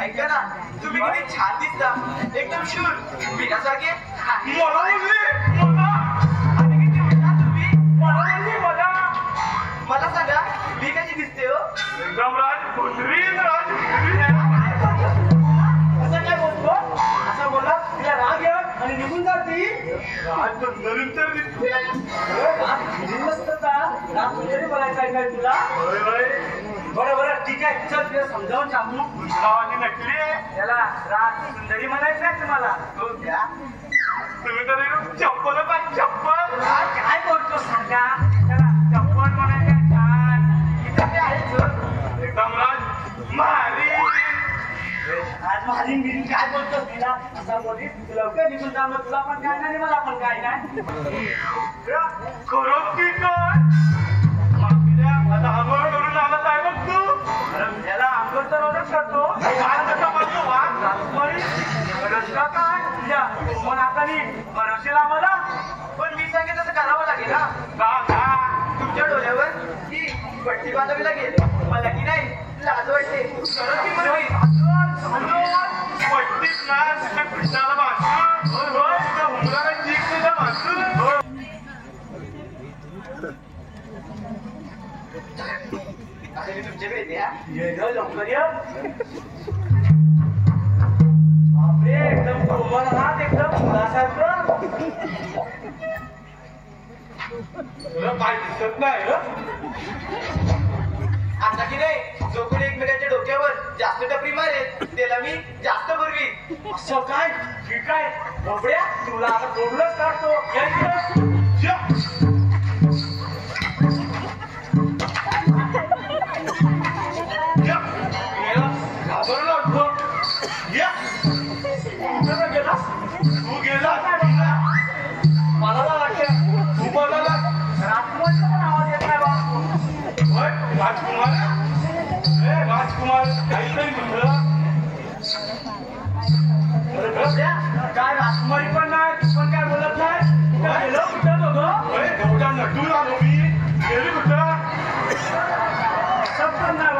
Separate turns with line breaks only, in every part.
ऐका ना, तुम्ही किती छान दिसता, एकदम शूर बिनासारखे. मला सांगा, मी कशी दिसते हो?
एकदम
असं काय बोलतो? असं बोला तिला राग येईल आणि निघून जाती.
नंतर दिसते
बोलायचं काय तुला? बरं बरं ठीक आहे, चल तिला समजावून सांगू.
नावाची नकली आहे.
त्याला राग सुंदरी म्हणायचं आहे तुम्हाला. हो द्या.
तुम्ही तर चप्पल पाहिजे, चप्पल.
काय बोलतो सांगा, त्याला चप्पल म्हणायचं छान. इथं काय आहे
एकदम राज मारी.
आज माझी मिरी काय बोलतो तिला असा बोली लवकर निघून जा, मग तुला पण काय नाही मला पण काय नाही.
करो की काय आता आंघोळ करून आलाच आहे बघ तू.
याला आंघोळ तर रोजच करतो.
कसा म्हणतो
रस्ता काय मग आता मी भरोशील आम्हाला. पण मी सांगेन तसं करावं लागेल ना.
का
तुमच्या डोळ्यावर ही पट्टी बांधावी लागेल. मला की नाही लाज वाटते. करत की मला
पट्टीत ना तुझ्या कृष्णाला वाचू तुझ्या उमराला चीक तुझ्या वाचू.
तुमच्याकडे द्या लवकर ये. बापरे, एकदम कोमल आहात, एकदम फुलासारखं.
तुला काय दिसत नाही.
आता की नाही, जो कोणी एकमेकांच्या डोक्यावर जास्त टपरी मारेल त्याला मी जास्त भरवी. असं काय? ठीक आहे बोबड्या, तुला आता बोललंच काढतो.
तू गेला
मला वाटतं
तू बोलायला
राजकुमारचा पण आवाज येत नाही बा.
राजकुमार. राजकुमार काहीतरी म्हटलं.
काय राजकुमारी पण नाही, तू पण काय बोलत नाही. गेलो कुठं दोघं?
एवढ्या नटून आलो मी. गेली कुठं?
सब पण नाही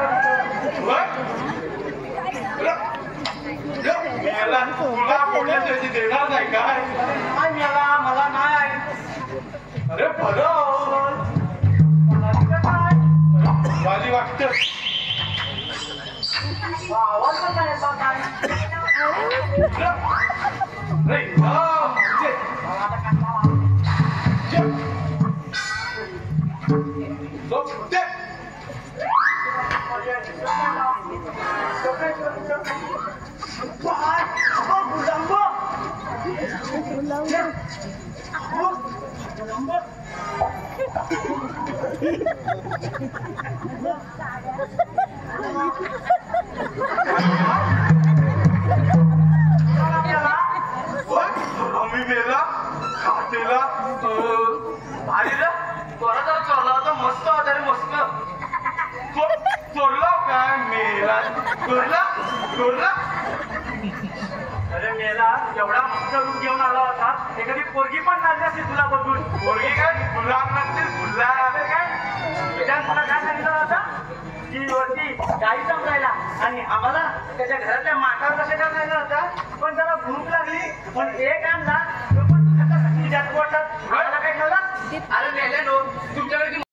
तुला पोटाची देणार नाही काय?
काय मला नाही.
अरे बरं माझी वाटत
आवाज पण नाही येत काय.
आम्ही मेला खातेला
भारी रे, कोणाचा चोरला होता. मस्त होता रे, मस्त.
चोरला काय मेला चोरला चोरला.
अरे मेला, एवढा मस्त रूप घेऊन आला होता. एखादी पोरगी पण लागली असते तुला बघून.
पोरगी काय गुलाब लागते गुलाब काय.
तुला काय सांगितलं होता की वरती गाई समजायला आणि आम्हाला त्याच्या घरातल्या माठावर कशा काय सांगितलं होता. पण त्याला भूक लागली पण एक आणला